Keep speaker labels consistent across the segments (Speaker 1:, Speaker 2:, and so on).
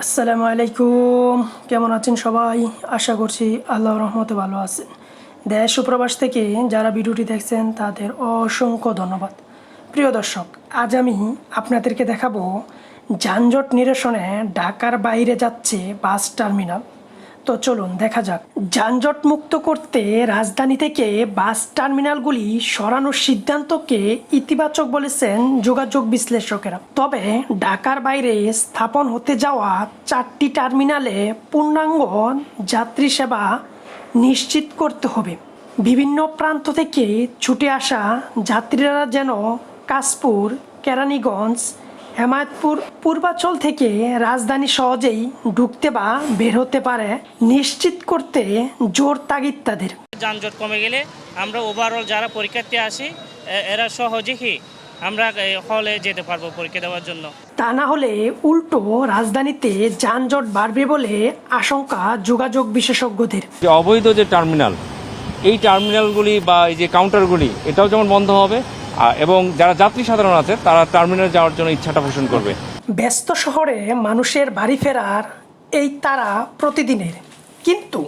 Speaker 1: আসসালামু আলাইকুম। কেমন আছেন সবাই? আশা করছি আল্লাহর রহমতে ভালো আছেন। দেশ ও প্রবাস থেকে যারা ভিডিওটি দেখছেন তাদের অসংখ্য ধন্যবাদ। প্রিয় দর্শক, আজ আমি আপনাদেরকে দেখাবো যানজট নিরসনে ঢাকার বাইরে যাচ্ছে বাস টার্মিনাল। তো চলুন দেখা যাক। যানজট মুক্ত করতে রাজধানী থেকে বাস টার্মিনালগুলি সরানোর সিদ্ধান্তকে ইতিবাচক বলেছেন যোগাযোগ বিশ্লেষকেরা। তবে ঢাকার বাইরে স্থাপন হতে যাওয়া 4টি টার্মিনালে পূর্ণাঙ্গ যাত্রী সেবা নিশ্চিত করতে হবে। বিভিন্ন প্রান্ত থেকে ছুটে আসা যাত্রীরা যেন কাশপুর, কেরানীগঞ্জ, হেমায়তপুর, পূর্বাঞ্চল থেকে রাজধানী সহজেই ঢুকতে বা বের হতে পারে নিশ্চিত করতে জোর তাগিদ তাদের।
Speaker 2: যানজট কমে গেলে আমরা ওভারঅল যারা পরীক্ষার্থী আসি এরা সহজেই আমরা হলে যেতে পারবো পরীক্ষা দেওয়ার জন্য।
Speaker 1: তা না হলে উল্টো রাজধানীতে যানজট বাড়বে বলে আশঙ্কা যোগাযোগ বিশেষজ্ঞদের।
Speaker 3: যে অবৈধ যে টার্মিনাল, এই টার্মিনালগুলি বা এই যে কাউন্টারগুলি এটাও যেমন বন্ধ হবে এবং যারা যাত্রী সাধারণ আছে তারা টার্মিনালে যাওয়ার জন্য ইচ্ছাটা পোষণ করবে।
Speaker 1: ব্যস্ত শহরে মানুষের বাড়ি ফেরার এই তারা প্রতিদিনের, কিন্তু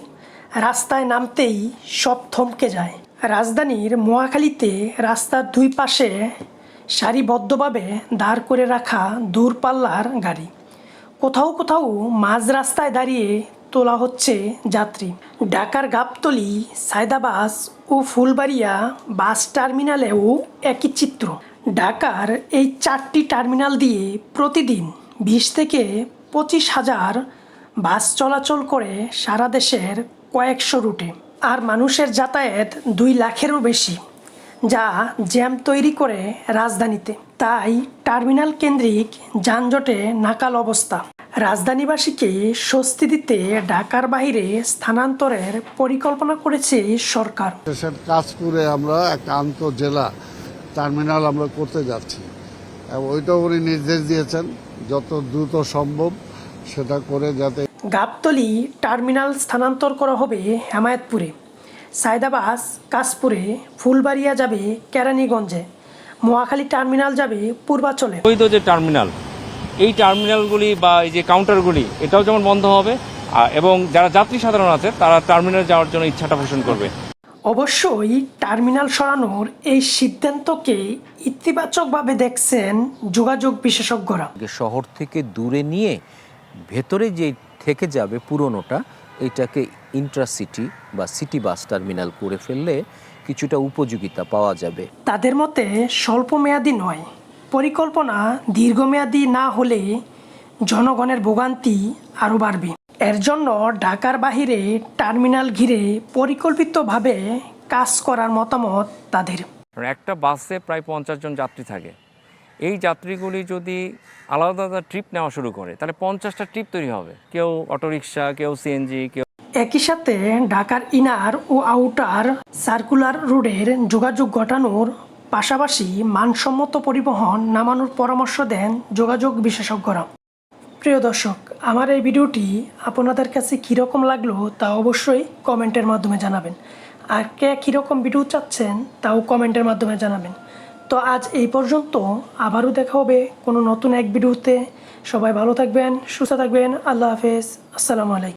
Speaker 1: রাস্তায় নামতেই সব থমকে যায়। রাজধানীর মহাখালীতে রাস্তার দুই পাশে সারিবদ্ধভাবে দাঁড় করে রাখা দূরপাল্লার গাড়ি, কোথাও কোথাও মাঝ রাস্তায় দাঁড়িয়ে তোলা হচ্ছে যাত্রী। ঢাকার গাবতলী, সায়দাবাস ও ফুলবাড়িয়া বাস টার্মিনালেও একই চিত্র। ঢাকার এই 4টি টার্মিনাল দিয়ে প্রতিদিন 20 থেকে 25,000 বাস চলাচল করে সারা দেশের কয়েকশো রুটে। আর মানুষের যাতায়াত 2 লাখেরও বেশি, যা জ্যাম তৈরি করে রাজধানীতে। তাই টার্মিনাল কেন্দ্রিক যানজটে নাকাল অবস্থা। রাজধানীবাসীকে স্বস্তি দিতে ঢাকার বাইরে স্থানান্তরের পরিকল্পনা করেছে সরকার।
Speaker 4: কাশপুরে আমরা একটা আন্তঃজেলা টার্মিনাল আমরা করতে যাচ্ছি, ওইটা উনি নির্দেশ দিয়েছেন যত দ্রুত সম্ভব সেটা করে, যাতে
Speaker 1: গাবতলী টার্মিনাল স্থানান্তর করা হবে হেমায়তপুরে, সায়দাবাস কাশপুরে, ফুলবাড়িয়া যাবে কেরানীগঞ্জে, মহাখালী টার্মিনাল যাবে পূর্বাঞ্চলে।
Speaker 3: অবৈধ যে টার্মিনাল, এই টার্মিনালগুলি বা এই যে কাউন্টারগুলি এটাও যেমন বন্ধ হবে এবং যারা যাত্রী সাধারণ আছে তারা টার্মিনালে যাওয়ার জন্য ইচ্ছাটা পোষণ করবে।
Speaker 1: অবশ্যই টার্মিনাল সরানোর এই সিদ্ধান্তকে ইতিবাচকভাবে দেখছেন যোগাযোগ বিশেষজ্ঞরা।
Speaker 5: শহর থেকে দূরে নিয়ে ভেতরে যে থেকে যাবে পুরনোটা, এটাকে ইন্ট্রাসিটি বা সিটি বাস টার্মিনাল করে ফেললে কিছুটা উপযোগিতা পাওয়া যাবে।
Speaker 1: তাদের মতে স্বল্পমেয়াদী নয়, পরিকল্পনা দীর্ঘমেয়াদী না হলে জনগণের ভোগান্তি আরও বাড়বে। এর জন্য ঢাকার বাহিরে টার্মিনাল ঘিরে পরিকল্পিতভাবে কাজ করার মতামত তাদের।
Speaker 3: একটা বাসে প্রায় 50 জন যাত্রী থাকে। এই যাত্রীগুলি যদি আলাদা আলাদা ট্রিপ নেওয়া শুরু করে তাহলে 50টা ট্রিপ তৈরি হবে, কেউ অটোরিকশা, কেউ সিএনজি, কেউ।
Speaker 1: একই সাথে ঢাকার ইনার ও আউটার সার্কুলার রোডের যোগাযোগ ঘটানোর পাশাপাশি মানসম্মত পরিবহন নামানোর পরামর্শ দেন যোগাযোগ বিশেষজ্ঞরা। প্রিয় দর্শক, আমার এই ভিডিওটি আপনাদের কাছে কীরকম লাগলো তা অবশ্যই কমেন্টের মাধ্যমে জানাবেন। আর কে কীরকম ভিডিও চাচ্ছেন তাও কমেন্টের মাধ্যমে জানাবেন। তো আজ এই পর্যন্ত, আবারও দেখা হবে কোনো নতুন এক ভিডিওতে। সবাই ভালো থাকবেন, সুস্থ থাকবেন। আল্লাহ হাফেজ। আসসালামু আলাইকুম।